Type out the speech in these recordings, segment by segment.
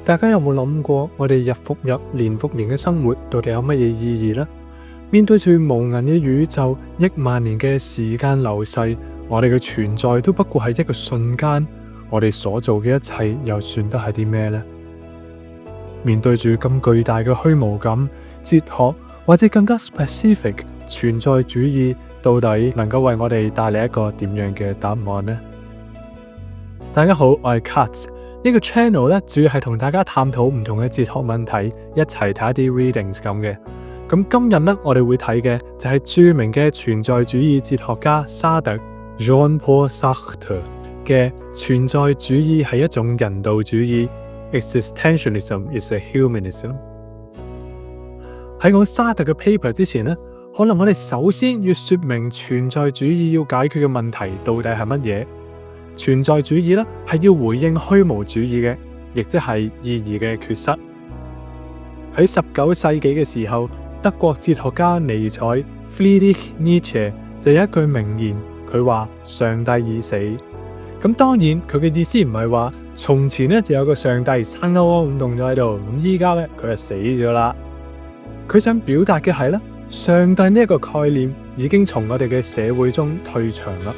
大家有冇諗過，我哋日復日、年復年嘅生活到底有乜嘢意義呢？面對住無垠嘅宇宙、億萬年嘅時間流逝，我哋嘅存在都不過係一個瞬間，我哋所做嘅一切又算得係啲咩呢？面對住咁巨大嘅虛無感，哲學或者更加 specific 存在主義，到底能夠為我哋帶嚟一個點樣嘅答案呢？大家好，我係 Cut。呢個 channel 咧，主要係同大家探討唔同嘅哲學問題，一齊睇一啲 readings 咁嘅。咁今日咧，我哋會睇嘅就係著名嘅存在主義哲學家沙特 Jean-Paul Sartre 嘅存在主義係一種人道主義 ，Existentialism is a humanism。喺講沙特嘅 paper 之前呢，可能我哋首先要說明存在主義要解決嘅問題到底係乜嘢。存在主義咧係要回應虛無主義嘅，亦即係意義嘅缺失。喺19世紀嘅時候，德國哲學家尼采 Friedrich Nietzsche 就有一句名言，佢話上帝已死。咁當然佢嘅意思唔係話從前咧就有個上帝生勾勾咁動咗喺度，咁依家咧佢就死咗啦。佢想表達嘅係咧，上帝呢一個概念已經從我哋嘅社會中退場啦，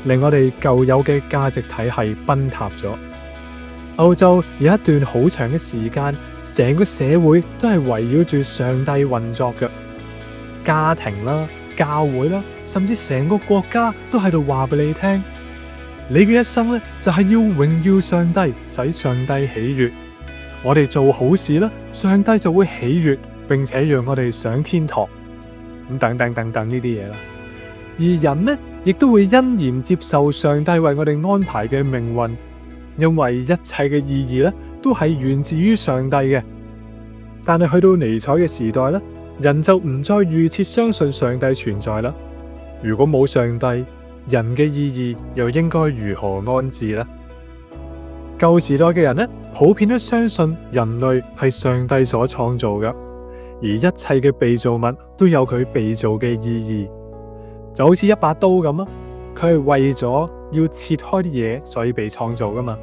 令我哋舊有嘅價值體系崩塌咗。歐洲有一段好長嘅時間，成個社會都係圍繞住上帝運作嘅，家庭啦、教會啦，甚至成個國家都喺度話俾你聽，你嘅一生咧就係要榮耀上帝，使上帝喜悅。我哋做好事啦，上帝就會喜悅，並且讓我哋上天堂。咁等等等等呢啲嘢啦。而人呢，亦都會欣然接受上帝為我哋安排嘅命運，因為一切嘅意義咧都係源自於上帝嘅。但係去到尼采嘅時代咧，人就唔再預設相信上帝存在啦。如果冇上帝，人嘅意義又應該如何安置呢？舊時代嘅人呢，普遍都相信人類係上帝所創造嘅，而一切嘅被造物都有佢被造嘅意義。就好似一把刀咁啊，佢係為咗要切開啲嘢，所以被創造噶嘛。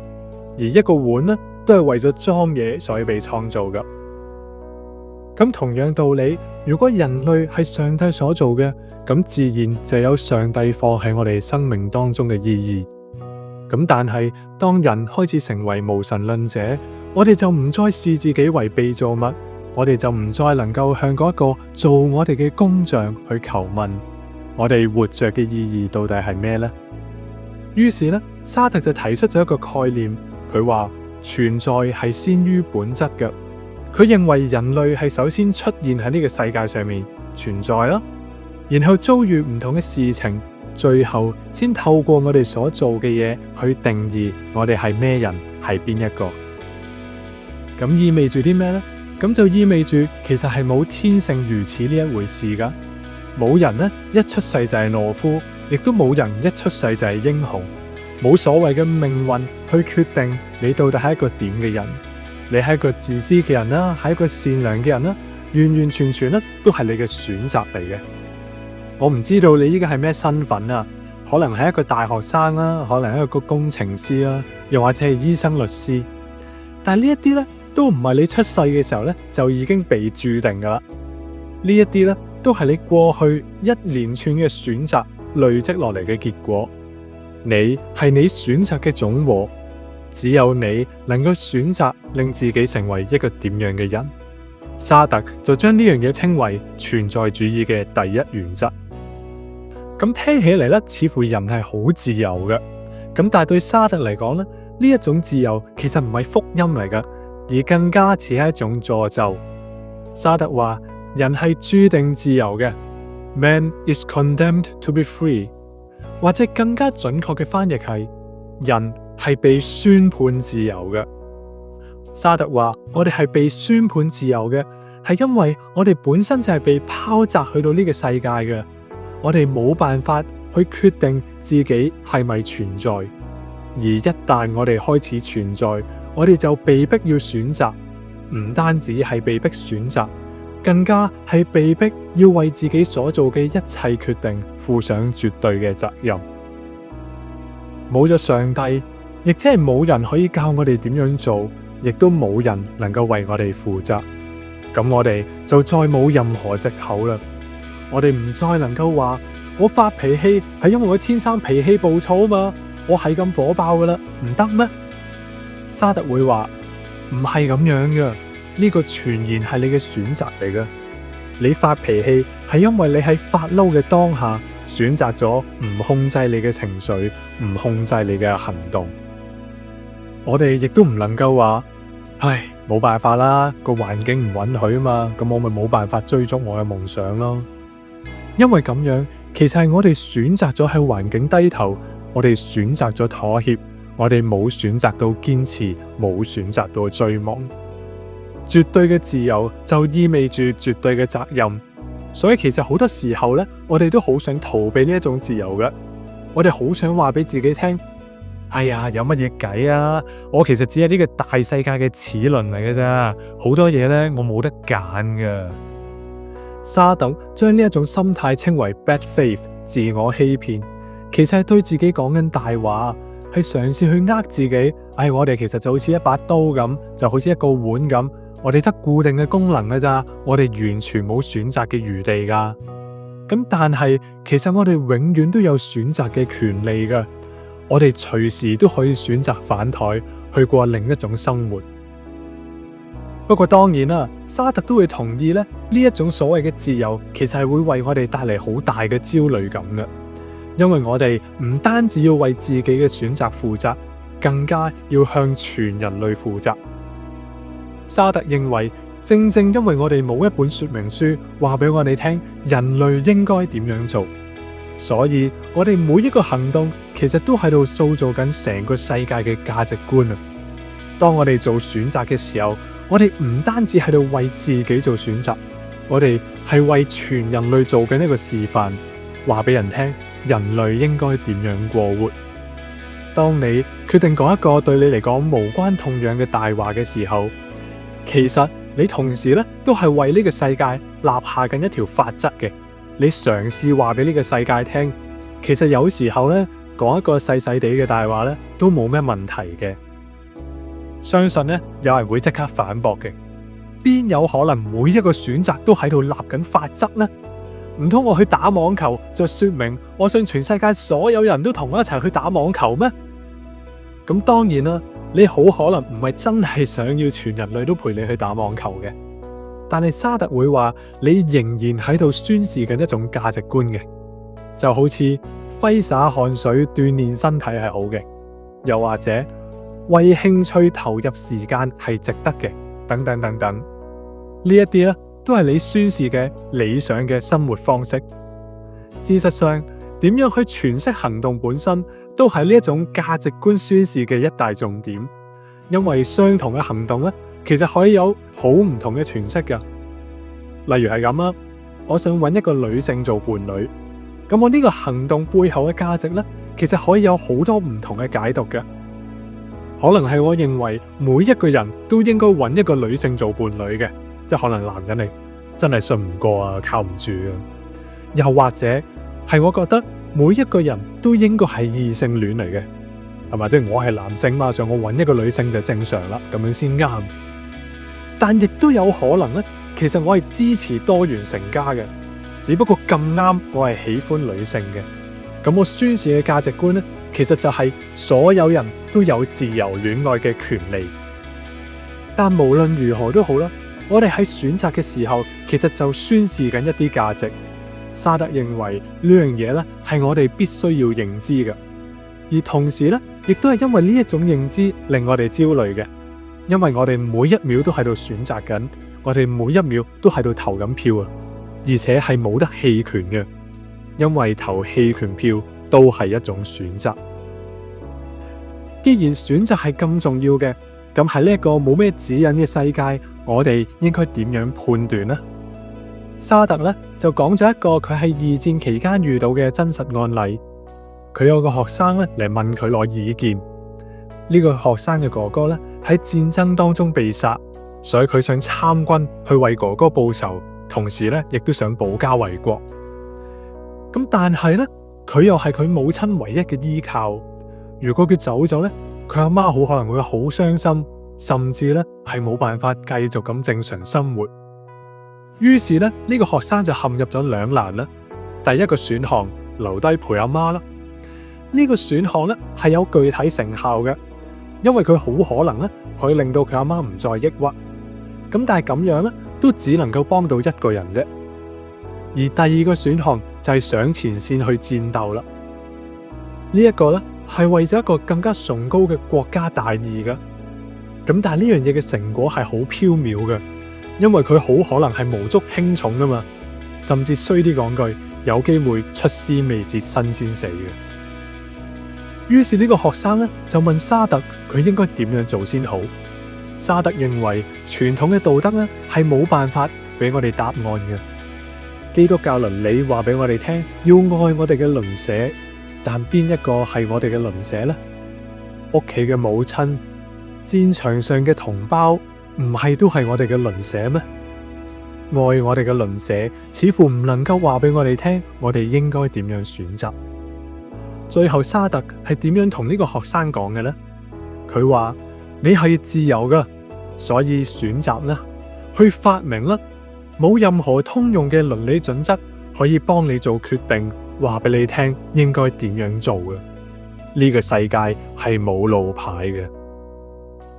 而一個碗呢，都係為咗裝嘢，所以被創造噶。咁同樣道理，如果人類係上帝所做嘅，咁自然就有上帝放喺我哋生命當中嘅意義。咁但係當人開始成為無神論者，我哋就唔再視自己為被造物，我哋就唔再能夠向嗰一個做我哋嘅工匠去求問。我哋活着嘅意義到底係咩呢？於是呢，沙特就提出咗一個概念，佢話存在係先於本質嘅。佢認為人類係首先出現喺呢個世界上面存在啦，然後遭遇唔同嘅事情，最後先透過我哋所做嘅嘢去定義我哋係咩人，係邊一個。咁意味住啲咩呢？咁就意味住其實係冇天性如此呢一回事噶。冇人呢一出世就係懦夫，亦都冇人一出世就係英雄。冇所謂嘅命運去決定你到底係一個點嘅人。你係一個自私嘅人啦，係一個善良嘅人啦，完完全全咧都係你嘅選擇嚟嘅。我唔知道你依家係咩身份啊？可能係一個大學生啦，可能係一個工程師啦，又或者係醫生、律師。但係呢一啲咧都唔係你出世嘅時候咧就已經被注定噶啦。呢一啲咧都係你過去一連串嘅選擇累積落嚟嘅結果。你係你選擇嘅總和，只有你能夠選擇令自己成為一個點樣嘅人。沙特就將呢樣嘢稱為存在主義嘅第一原則。咁聽起嚟咧，似乎人係好自由嘅。咁但係對沙特嚟講咧，呢一種自由其實唔係福音嚟噶，而更加似係一種詛咒。沙特話，人係注定自由嘅 ，Man is condemned to be free， 或者更加準確嘅翻譯係，人係被宣判自由嘅。沙特話，我哋係被宣判自由嘅，係因為我哋本身就係被拋擲去到呢個世界嘅，我哋冇辦法去決定自己係咪存在，而一旦我哋開始存在，我哋就被迫要選擇，唔單止係被迫選擇，更加係被迫要為自己所做嘅一切決定負上絕對嘅責任。冇咗上帝，亦即係冇人可以教我哋點樣做，亦都冇人能夠為我哋負責。咁我哋就再冇任何藉口啦。我哋唔再能夠話我發脾氣係因為我天生脾氣暴躁啊嘛，我係咁火爆噶啦，唔得咩？沙特會話唔係咁樣嘅，呢個全然係你嘅選擇嚟嘅。你發脾氣係因為你喺發嬲嘅當下選擇咗唔控制你嘅情緒，唔控制你嘅行動。我哋亦都唔能夠話，唉，冇辦法啦，個環境唔允許啊嘛，咁我咪冇辦法追逐我嘅夢想咯。因為咁樣，其實係我哋選擇咗喺環境低頭，我哋選擇咗妥協，我哋冇選擇到堅持，冇選擇到追夢。絕對嘅自由就意味住絕對嘅責任，所以其實好多時候呢，我哋都好想逃避呢一種自由嘅，我哋好想話俾自己聽，哎呀，有乜嘢計啊？我其實只係呢個大世界嘅齒輪嚟嘅咋，好多嘢呢，我冇得揀㗎。沙特將呢一種心態稱為 bad faith， 自我欺騙，其實係對自己講緊大話，係嘗試去呃自己。我哋其實就好似一把刀咁，就好似一個碗咁，我哋得固定嘅功能㗎咋，我哋完全冇選擇嘅餘地㗎。咁但係其實我哋永遠都有選擇嘅權利㗎，我哋隨時都可以選擇反台去過另一種生活。不過當然啦，沙特都會同意咧，呢一種所謂嘅自由，其實係會為我哋帶嚟好大嘅焦慮感嘅，因為我哋唔單止要為自己嘅選擇負責，更加要向全人類負責。沙特認為，正正因為我哋冇一本說明書話俾我哋聽，人類應該點樣做，所以我哋每一個行動其實都喺度塑造緊成個世界嘅價值觀啊！當我哋做選擇嘅時候，我哋唔單止喺度為自己做選擇，我哋係為全人類做緊一個示範，話俾人聽人類應該點樣過活。當你決定講一個對你嚟講無關痛癢嘅大話嘅時候，其實你同時咧都係為呢個世界立下緊一條法則嘅。你嘗試話俾呢個世界聽，其實有時候咧講一個細細地嘅大話咧都冇咩問題嘅。相信咧有人會即刻反駁嘅，邊有可能每一個選擇都喺度立緊法則呢？唔通我去打網球就說明我想全世界所有人都同我一齊去打網球咩？咁當然啦，你好可能唔係真係想要全人類都陪你去打網球嘅，但係沙特會話你仍然喺度宣示緊一種價值觀嘅，就好似揮灑汗水鍛煉身體係好嘅，又或者為興趣投入時間係值得嘅，等等等等，呢一啲咧都係你宣示嘅理想嘅生活方式。事實上，點樣去詮釋行動本身，都係呢一種價值觀宣示嘅一大重點。因為相同嘅行動咧，其實可以有好唔同嘅詮釋噶。例如係咁啦，我想揾一個女性做伴侶，咁我呢個行動背後嘅價值咧，其實可以有好多唔同嘅解讀嘅。可能係我認為每一個人都應該揾一個女性做伴侶嘅，即係可能男人嚟真係信唔過啊，靠唔住啊。又或者係我覺得每一個人都應該係異性戀嚟嘅，係咪？即係我係男性嘛，所以我揾一個女性就正常啦，咁樣先啱。但亦都有可能咧，其實我係支持多元成家嘅，只不過咁啱我係喜歡女性嘅。咁我宣示嘅價值觀咧，其實就係所有人都有自由戀愛嘅權利。但無論如何都好啦，我哋喺選擇嘅時候，其實就宣示緊一啲價值。沙特認為呢樣嘢咧係我哋必須要認知嘅，而同時咧，亦都係因為呢一種認知令我哋焦慮嘅，因為我哋每一秒都喺度選擇緊，我哋每一秒都喺度投緊票啊，而且係冇得棄權嘅。因為投棄權票都係一種選擇。既然選擇係咁重要嘅，咁喺呢一個冇咩指引嘅世界，我哋應該點樣判斷呢？沙特咧就講咗一個佢喺二戰期間遇到嘅真實案例。佢有個學生咧嚟問佢攞意見。呢個學生嘅哥哥咧喺戰爭當中被殺，所以佢想參軍去為哥哥報仇，同時咧亦都想保家衛國。咁但係咧，佢又係佢母親唯一嘅依靠。如果佢走咗咧，佢阿媽好可能會好傷心，甚至咧係冇辦法繼續咁正常生活。於是咧呢個學生就陷入咗兩難啦。第一個選項留低陪阿媽啦，呢個選項咧係有具體成效嘅，因為佢好可能咧可以令到佢阿媽唔再抑鬱。咁但係咁樣咧都只能夠幫到一個人啫。而第二個選項就係上前線去戰鬥啦。呢一個咧係為咗一個更加崇高嘅國家大義噶。咁但係呢樣嘢嘅成果係好飄渺嘅，因為佢好可能係無足輕重噶嘛，甚至衰啲講句，有機會出師未捷身先死嘅。於是呢個學生咧就問沙特佢應該點樣做先好。沙特認為傳統嘅道德咧係冇辦法俾我哋答案嘅。基督教倫理話俾我哋聽，要愛我哋嘅鄰舍，但邊一個係我哋嘅鄰舍呢？屋企嘅母親、戰場上嘅同胞，唔係都係我哋嘅鄰舍咩？愛我哋嘅鄰舍，似乎唔能夠話俾我哋聽，我哋應該點樣選擇。最後沙特係點樣同呢個學生講嘅呢？佢話：你係自由噶，所以選擇啦，去發明啦，冇任何通用嘅倫理準則可以幫你做決定，話俾你聽應該點樣做嘅。呢個世界係冇路牌嘅。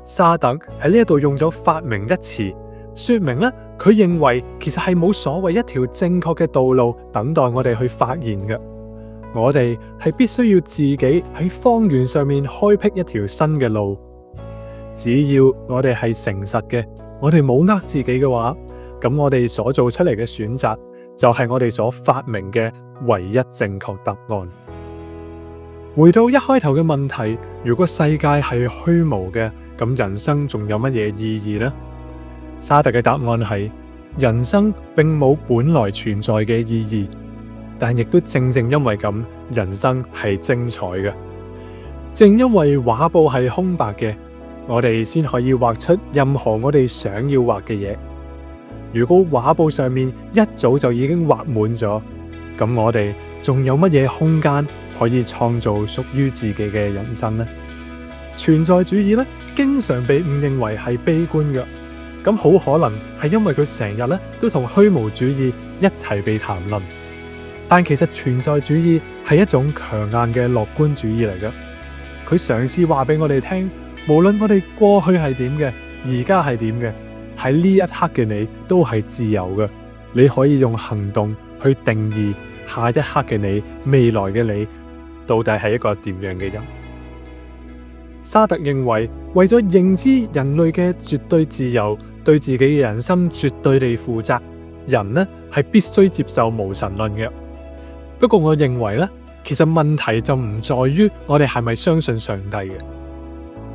沙特喺呢一度用咗發明一詞，說明咧佢認為其實係冇所謂一條正確嘅道路等待我哋去發現嘅。我哋係必須要自己喺方圓上面開闢一條新嘅路。只要我哋係誠實嘅，我哋冇呃自己嘅話，咁我哋所做出嚟嘅選擇就係我哋所發明嘅唯一正確答案。回到一開頭嘅問題，如果世界係虛無嘅，咁人生仲有乜嘢意義呢？沙特嘅答案係：人生並冇本來存在嘅意義。但亦都正正因為咁，人生係精彩嘅。正因為畫布係空白嘅，我哋先可以畫出任何我哋想要畫嘅嘢。如果畫布上面一早就已經畫滿咗，咁我哋仲有乜嘢空間可以創造屬於自己嘅人生呢？存在主義咧，經常被誤認為係悲觀嘅，咁好可能係因為佢成日咧都同虛無主義一齊被談論。但其實存在主義係一種強硬嘅樂觀主義嚟嘅，佢嘗試話俾我哋聽，無論我哋過去係點嘅，而家係點嘅，喺呢一刻嘅你都係自由嘅，你可以用行動去定義下一刻嘅你，未來嘅你到底係一個點樣嘅人。沙特認為，為咗認知人類嘅絕對自由，對自己嘅人生絕對地負責，人呢係必須接受無神論嘅。不過我認為咧，其實問題就唔在於我哋係咪相信上帝嘅，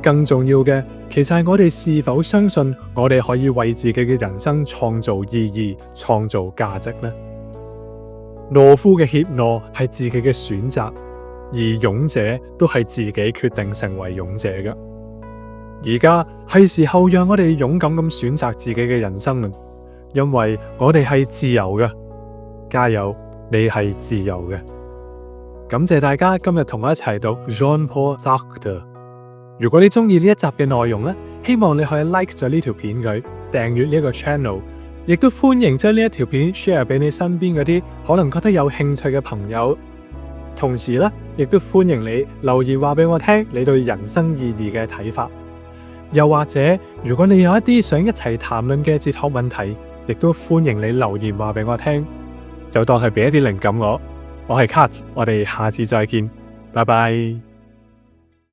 更重要嘅其實係我哋是否相信我哋可以為自己嘅人生創造意義、創造價值呢？懦夫嘅怯懦係自己嘅選擇，而勇者都係自己決定成為勇者嘅。而家係時候讓我哋勇敢咁選擇自己嘅人生啦，因為我哋係自由嘅。加油！你係自由嘅。感謝大家今日同我一齊讀 Jean-Paul Sartre。如果你中意呢一集嘅內容咧，希望你可以 like 咗呢條片佢，訂閱呢一個 channel， 亦都歡迎將呢一條片 share 俾你身邊嗰啲可能覺得有興趣嘅朋友。同時咧，亦都歡迎你留言話俾我聽你對人生意義嘅睇法。又或者，如果你有一啲想一齊談論嘅哲學問題，亦都歡迎你留言話俾我聽。就當係俾一啲靈感我係 Kat，我哋下次再見，拜拜。